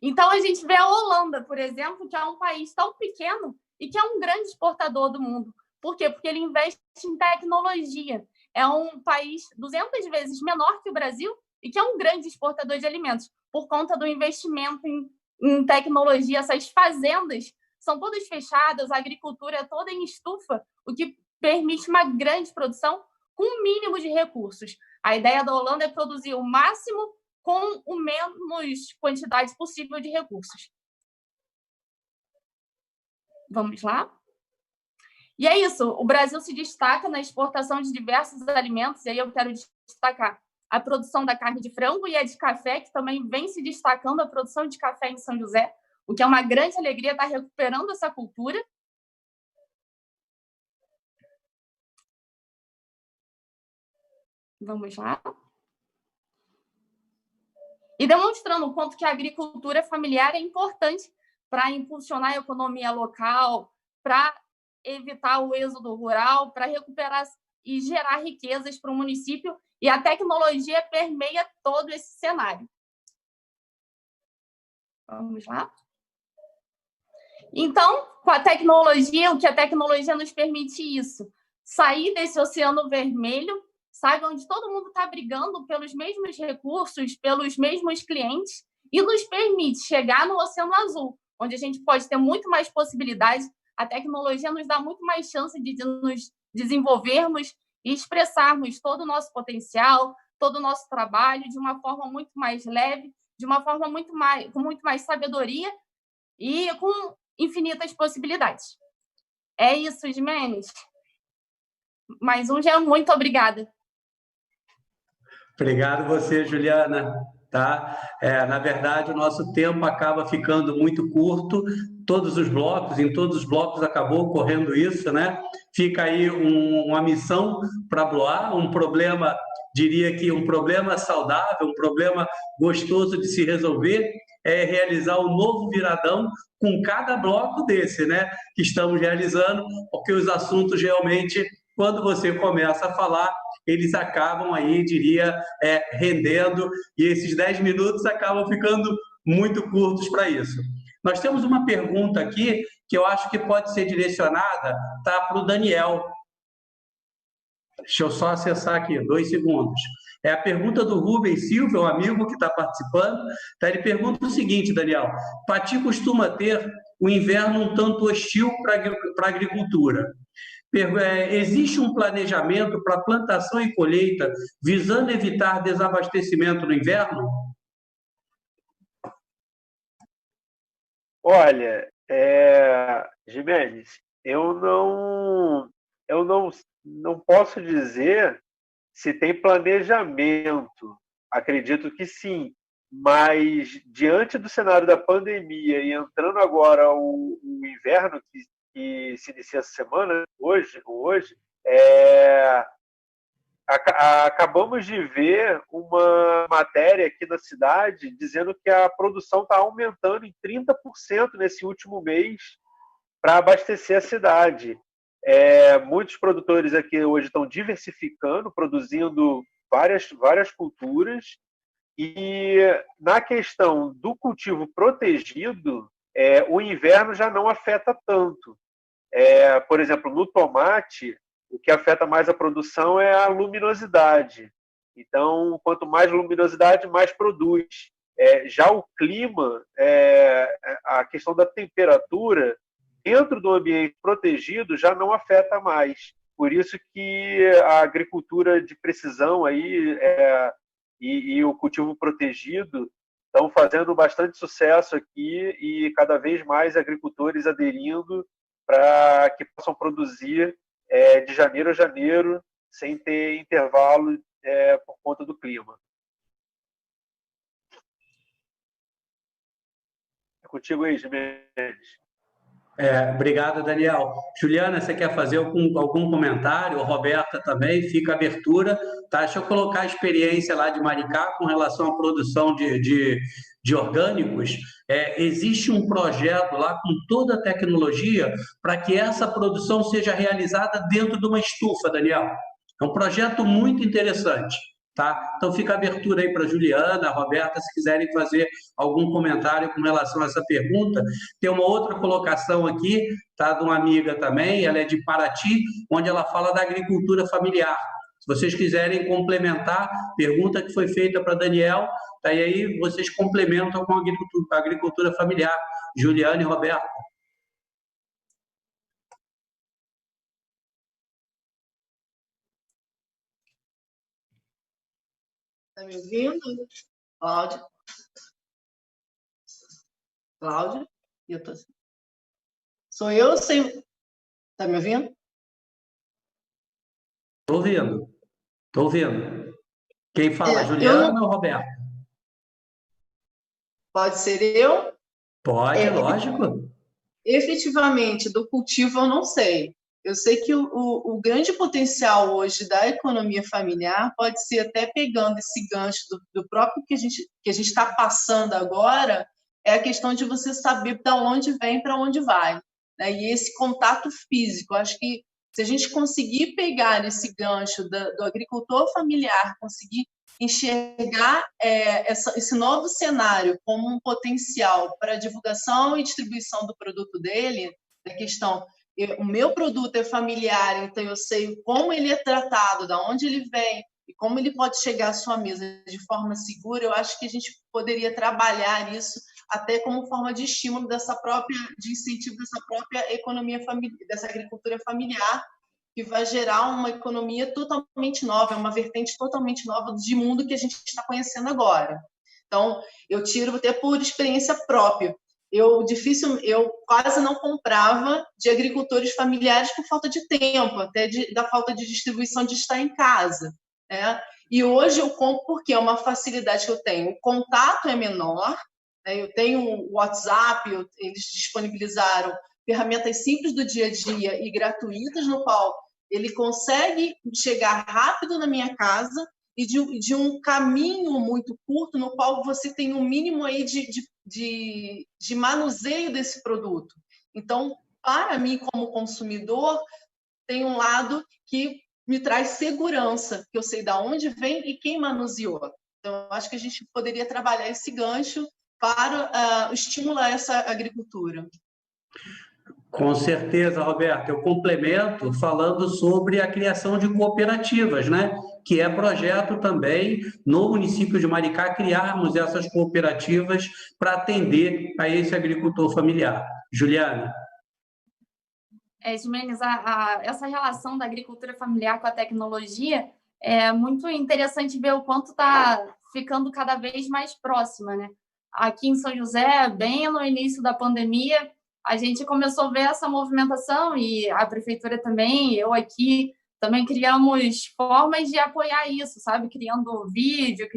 Então, a gente vê a Holanda, por exemplo, que é um país tão pequeno e que é um grande exportador do mundo. Por quê? Porque ele investe em tecnologia. É um país 200 vezes menor que o Brasil e que é um grande exportador de alimentos, por conta do investimento em tecnologia. Essas fazendas são todas fechadas, a agricultura é toda em estufa, o que permite uma grande produção com o mínimo de recursos. A ideia da Holanda é produzir o máximo com o menos quantidade possível de recursos. Vamos lá? E é isso, o Brasil se destaca na exportação de diversos alimentos, e aí eu quero destacar a produção da carne de frango e a de café, que também vem se destacando a produção de café em São José, o que é uma grande alegria estar recuperando essa cultura. Vamos lá. E demonstrando o quanto que a agricultura familiar é importante para impulsionar a economia local, para evitar o êxodo rural, para recuperar e gerar riquezas para o município, e a tecnologia permeia todo esse cenário. Vamos lá? Então, com a tecnologia, o que a tecnologia nos permite isso? Sair desse oceano vermelho, sabe, onde todo mundo está brigando pelos mesmos recursos, pelos mesmos clientes, e nos permite chegar no oceano azul, onde a gente pode ter muito mais possibilidades. A tecnologia nos dá muito mais chance de nos desenvolvermos e expressarmos todo o nosso potencial, todo o nosso trabalho de uma forma muito mais leve, de uma forma com muito mais sabedoria e com infinitas possibilidades. É isso, Jimenez. Mais um, já muito obrigada. Obrigado você, Juliana. Tá? Na verdade, o nosso tempo acaba ficando muito curto. Em todos os blocos acabou ocorrendo isso, né? Fica aí uma missão para a Bloar, um problema, diria que um problema saudável, um problema gostoso de se resolver, é realizar um novo viradão com cada bloco desse, né? Que estamos realizando, porque os assuntos realmente, quando você começa a falar, eles acabam aí, diria, rendendo, e esses 10 minutos acabam ficando muito curtos para isso. Nós temos uma pergunta aqui que eu acho que pode ser direcionada para o Daniel. Deixa eu só acessar aqui, 2 segundos. É a pergunta do Rubens Silva, um amigo que está participando. Tá? Ele pergunta o seguinte, Daniel: Pati costuma ter o inverno um tanto hostil para a agricultura. Existe um planejamento para plantação e colheita visando evitar desabastecimento no inverno? Olha, Gimenez, eu não posso dizer se tem planejamento. Acredito que sim, mas diante do cenário da pandemia e entrando agora o inverno que se inicia essa semana, hoje, acabamos de ver uma matéria aqui na cidade dizendo que a produção está aumentando em 30% nesse último mês para abastecer a cidade. Muitos produtores aqui hoje estão diversificando, produzindo várias culturas, e na questão do cultivo protegido, o inverno já não afeta tanto. Por exemplo, no tomate, o que afeta mais a produção é a luminosidade. Então, quanto mais luminosidade, mais produz. Já o clima, a questão da temperatura, dentro do ambiente protegido, já não afeta mais. Por isso que a agricultura de precisão aí, e o cultivo protegido estão fazendo bastante sucesso aqui, e cada vez mais agricultores aderindo para que possam produzir de janeiro a janeiro, sem ter intervalo por conta do clima. É contigo aí, Gimenez. Obrigado, Daniel. Juliana, você quer fazer algum comentário? Roberta também, fica a abertura. Tá? Deixa eu colocar a experiência lá de Maricá com relação à produção de orgânicos. Existe um projeto lá com toda a tecnologia para que essa produção seja realizada dentro de uma estufa, Daniel. É um projeto muito interessante. Tá? Então fica a abertura aí para a Juliana, a Roberta, se quiserem fazer algum comentário com relação a essa pergunta. Tem uma outra colocação aqui, tá, de uma amiga também, ela é de Paraty, onde ela fala da agricultura familiar. Se vocês quiserem complementar, pergunta que foi feita para Daniel, tá, e aí vocês complementam com a agricultura familiar. Juliana e Roberta. Está me ouvindo? Cláudio? Cláudio? Eu tô... Sou eu sem... Está me ouvindo? Estou ouvindo. Estou ouvindo. Quem fala, Juliana ou Roberta? Pode ser eu? Pode, lógico. Efetivamente, do cultivo eu não sei. Eu sei que o grande potencial hoje da economia familiar pode ser, até pegando esse gancho do próprio que a gente está passando agora, é a questão de você saber de onde vem para onde vai, né? E esse contato físico. Acho que se a gente conseguir pegar esse gancho do agricultor familiar, conseguir enxergar esse novo cenário como um potencial para divulgação e distribuição do produto dele, da questão... O meu produto é familiar, então eu sei como ele é tratado, de onde ele vem e como ele pode chegar à sua mesa de forma segura. Eu acho que a gente poderia trabalhar isso até como forma de estímulo de incentivo dessa própria economia familiar, dessa agricultura familiar, que vai gerar uma economia totalmente nova, uma vertente totalmente nova de mundo que a gente está conhecendo agora. Então, eu tiro até por experiência própria. Eu quase não comprava de agricultores familiares por falta de tempo, até da falta de distribuição de estar em casa, né? E hoje eu compro porque é uma facilidade que eu tenho. O contato é menor, né? Eu tenho o WhatsApp, eles disponibilizaram ferramentas simples do dia a dia e gratuitas, no qual ele consegue chegar rápido na minha casa e de um caminho muito curto, no qual você tem um mínimo aí de manuseio desse produto. Então, para mim, como consumidor, tem um lado que me traz segurança, que eu sei de onde vem e quem manuseou. Então, acho que a gente poderia trabalhar esse gancho para estimular essa agricultura. Com certeza, Roberto. Eu complemento falando sobre a criação de cooperativas, né? que é projeto também no município de Maricá, criarmos essas cooperativas para atender a esse agricultor familiar. Juliana. Jimenez, essa relação da agricultura familiar com a tecnologia é muito interessante ver o quanto está ficando cada vez mais próxima, né? Aqui em São José, bem no início da pandemia, a gente começou a ver essa movimentação e a prefeitura também, eu aqui, também criamos formas de apoiar isso, sabe? Criando vídeo,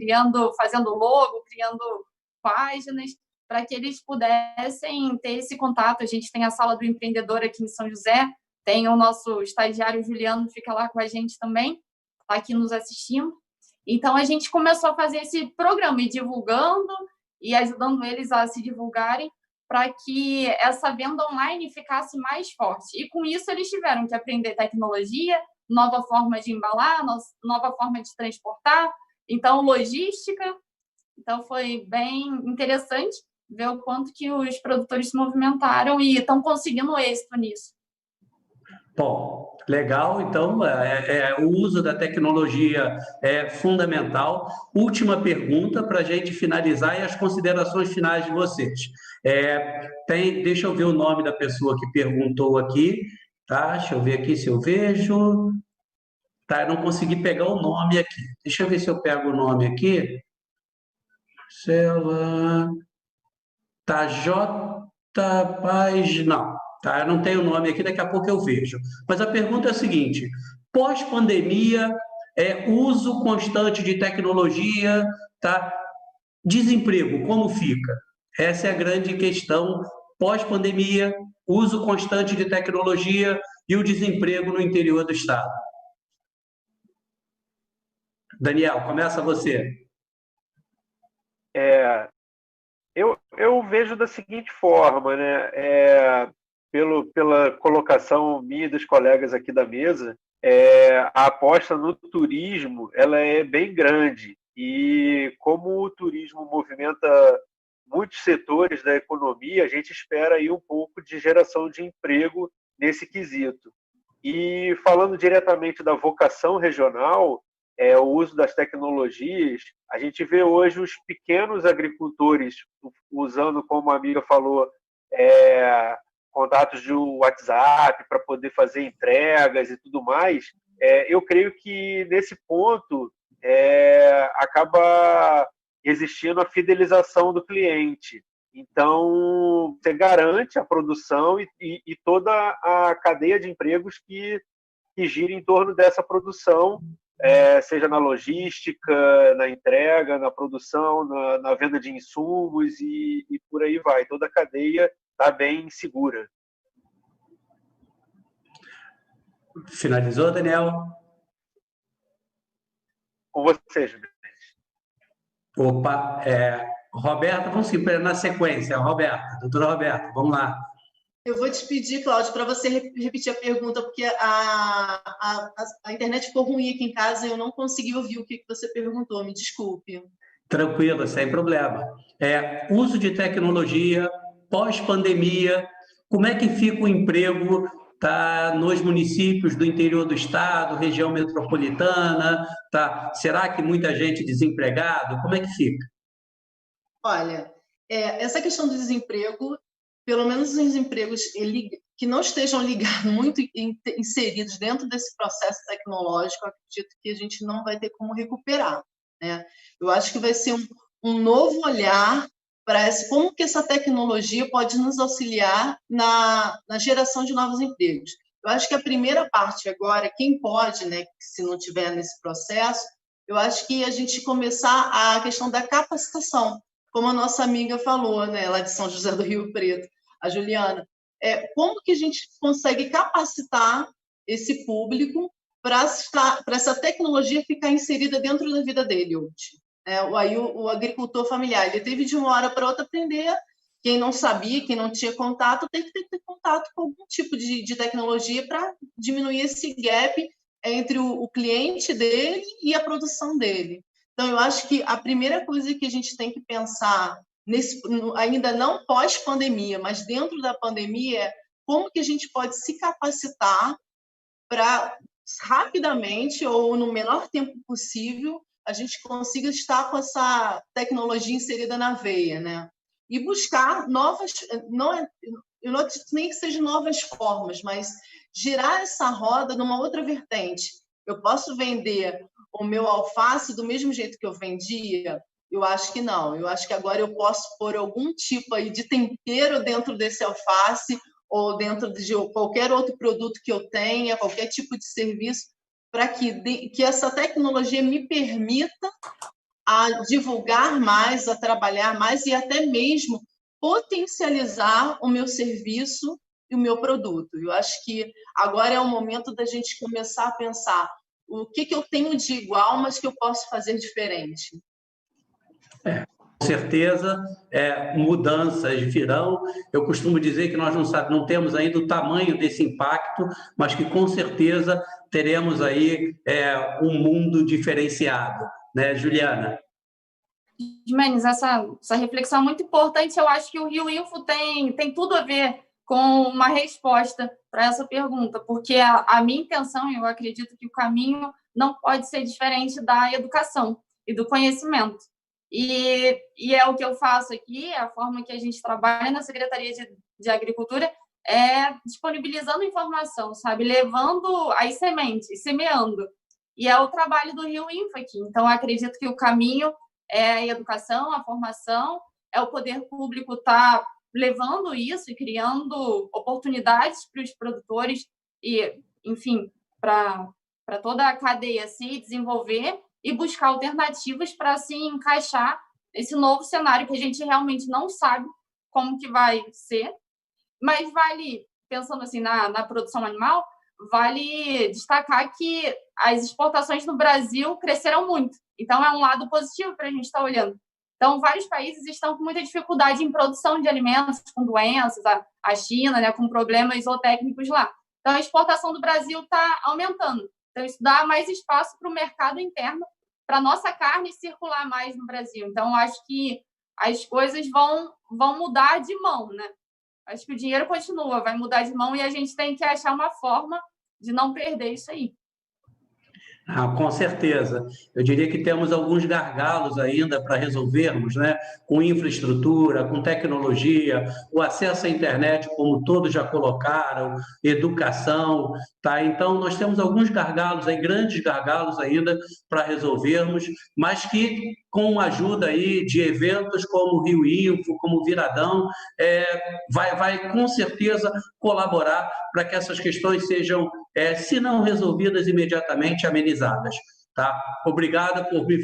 fazendo logo, criando páginas, para que eles pudessem ter esse contato. A gente tem a Sala do Empreendedor aqui em São José, tem o nosso estagiário Juliano, fica lá com a gente também, está aqui nos assistindo. Então, a gente começou a fazer esse programa, e divulgando e ajudando eles a se divulgarem, para que essa venda online ficasse mais forte. E, com isso, eles tiveram que aprender tecnologia, nova forma de embalar, nova forma de transportar, então, logística. Então, foi bem interessante ver o quanto que os produtores se movimentaram e estão conseguindo êxito nisso. Bom, legal. Então, o uso da tecnologia é fundamental. Última pergunta para a gente finalizar e as considerações finais de vocês. Deixa eu ver o nome da pessoa que perguntou aqui. Tá? Deixa eu ver aqui se eu vejo. Tá, eu não consegui pegar o nome aqui. Deixa eu ver se eu pego o nome aqui. Marcela... Tá, J. Paz... Não. Tá, eu não tenho o nome aqui, daqui a pouco eu vejo. Mas a pergunta é a seguinte: pós-pandemia, uso constante de tecnologia, tá? Desemprego, como fica? Essa é a grande questão. Pós-pandemia, uso constante de tecnologia e o desemprego no interior do estado. Daniel, começa você. Eu vejo da seguinte forma, né? Pela colocação minha e dos colegas aqui da mesa, a aposta no turismo ela é bem grande. E como o turismo movimenta muitos setores da economia, a gente espera aí um pouco de geração de emprego nesse quesito. E falando diretamente da vocação regional, o uso das tecnologias, a gente vê hoje os pequenos agricultores usando, como a amiga falou, contatos de WhatsApp para poder fazer entregas e tudo mais. Eu creio que nesse ponto acaba existindo a fidelização do cliente. Então, você garante a produção e toda a cadeia de empregos que gira em torno dessa produção, seja na logística, na entrega, na produção, na venda de insumos e por aí vai. Toda a cadeia está bem segura. Finalizou, Daniel? Com você, Juliana. Opa, Roberta, vamos seguir na sequência. Roberta, doutora Roberta, vamos lá. Eu vou te pedir, Cláudio, para você repetir a pergunta, porque a internet ficou ruim aqui em casa e eu não consegui ouvir o que você perguntou. Me desculpe. Tranquilo, sem problema. Uso de tecnologia, pós-pandemia, como é que fica o emprego nos municípios do interior do estado, região metropolitana? Será que muita gente desempregada? Como é que fica? Olha, essa questão do desemprego, pelo menos os empregos que não estejam muito inseridos dentro desse processo tecnológico, eu acredito que a gente não vai ter como recuperar, né? Eu acho que vai ser um novo olhar para como que essa tecnologia pode nos auxiliar na geração de novos empregos. Eu acho que a primeira parte agora, quem pode, né, se não tiver nesse processo, eu acho que a gente começar a questão da capacitação, como a nossa amiga falou, né, lá de São José do Rio Preto, a Juliana. Como que a gente consegue capacitar esse público para essa tecnologia ficar inserida dentro da vida dele hoje? Aí o agricultor familiar, ele teve de uma hora para outra aprender. Quem não sabia, quem não tinha contato, tem que ter contato com algum tipo de tecnologia para diminuir esse gap entre o cliente dele e a produção dele. Então, eu acho que a primeira coisa que a gente tem que pensar, ainda não pós-pandemia, mas dentro da pandemia, é como que a gente pode se capacitar para rapidamente ou no menor tempo possível a gente consiga estar com essa tecnologia inserida na veia, né? E buscar novas, eu não acredito nem que sejam novas formas, mas girar essa roda numa outra vertente. Eu posso vender o meu alface do mesmo jeito que eu vendia? Eu acho que não. Eu acho que agora eu posso pôr algum tipo aí de tempero dentro desse alface ou dentro de qualquer outro produto que eu tenha, qualquer tipo de serviço, para que essa tecnologia me permita a divulgar mais, a trabalhar mais e até mesmo potencializar o meu serviço e o meu produto. Eu acho que agora é o momento da gente começar a pensar o que eu tenho de igual, mas que eu posso fazer diferente. Com certeza, mudanças virão. Eu costumo dizer que nós não temos ainda o tamanho desse impacto, mas que com certeza teremos aí um mundo diferenciado, né, Juliana? Jimenez, essa reflexão é muito importante. Eu acho que o Rio Info tem tudo a ver com uma resposta para essa pergunta, porque a minha intenção, eu acredito que o caminho não pode ser diferente da educação e do conhecimento. E é o que eu faço aqui, a forma que a gente trabalha na Secretaria de Agricultura é disponibilizando informação, sabe? Levando as sementes, semeando. E é o trabalho do Rio Info aqui. Então, eu acredito que o caminho é a educação, a formação, é o poder público estar levando isso e criando oportunidades para os produtores e, enfim, para toda a cadeia se desenvolver e buscar alternativas para se encaixar esse novo cenário que a gente realmente não sabe como que vai ser, mas vale, pensando assim na produção animal, vale destacar que as exportações no Brasil cresceram muito. Então, é um lado positivo para a gente estar olhando. Então, vários países estão com muita dificuldade em produção de alimentos, com doenças, a China, né, com problemas zootécnicos lá. Então, a exportação do Brasil está aumentando. Então, isso dá mais espaço para o mercado interno, para a nossa carne circular mais no Brasil. Então, acho que as coisas vão mudar de mão, né? Acho que o dinheiro continua, vai mudar de mão e a gente tem que achar uma forma de não perder isso aí. Com certeza. Eu diria que temos alguns gargalos ainda para resolvermos, né? Com infraestrutura, com tecnologia, o acesso à internet, como todos já colocaram, educação, tá? Então, nós temos alguns gargalos aí, grandes gargalos ainda para resolvermos, mas que com a ajuda aí de eventos como o Rio Info, como o Viradão, vai com certeza colaborar para que essas questões sejam, se não resolvidas imediatamente, amenizadas. Tá? Obrigado por me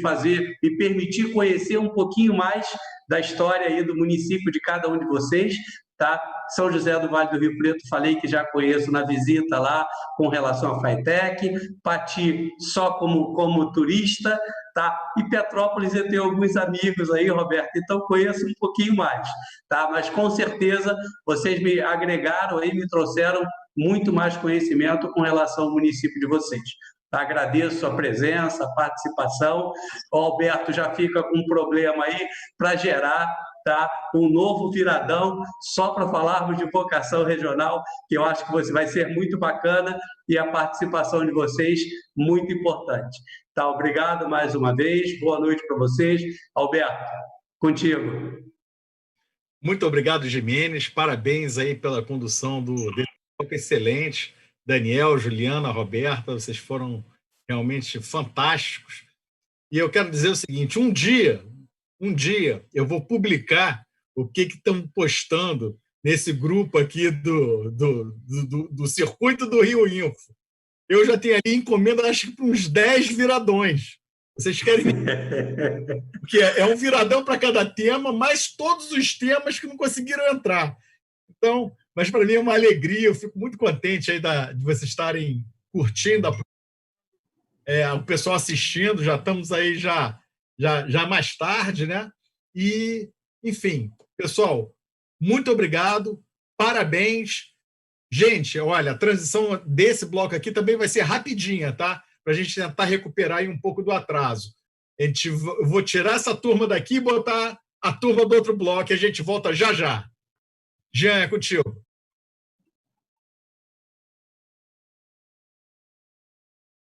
permitir conhecer um pouquinho mais da história aí do município de cada um de vocês. Tá? São José do Vale do Rio Preto, falei que já conheço na visita lá com relação à Faetec, Pati só como turista, tá? E Petrópolis eu tenho alguns amigos aí, Roberto, então conheço um pouquinho mais, tá? Mas com certeza vocês me agregaram aí, me trouxeram muito mais conhecimento com relação ao município de vocês. Agradeço a presença, a participação. O Alberto já fica com um problema aí para gerar, tá, um novo Viradão, só para falarmos de vocação regional, que eu acho que vai ser muito bacana e a participação de vocês muito importante. Tá, obrigado mais uma vez, boa noite para vocês. Alberto, contigo. Muito obrigado, Jimenez. Parabéns aí pela condução desse bloco excelente. Daniel, Juliana, Roberta, vocês foram realmente fantásticos. E eu quero dizer o seguinte, um dia eu vou publicar o que estão postando nesse grupo aqui do Circuito do Rio Info. Eu já tenho ali encomenda, acho que para uns 10 viradões. Vocês querem... Porque é um viradão para cada tema, mais todos os temas que não conseguiram entrar. Então, mas para mim é uma alegria, eu fico muito contente aí de vocês estarem curtindo, o pessoal assistindo, já estamos aí já mais tarde, né? E, enfim, pessoal, muito obrigado, parabéns. Gente, olha, a transição desse bloco aqui também vai ser rapidinha, tá? Para a gente tentar recuperar aí um pouco do atraso. Eu vou tirar essa turma daqui e botar a turma do outro bloco e a gente volta já já. Jean, é contigo.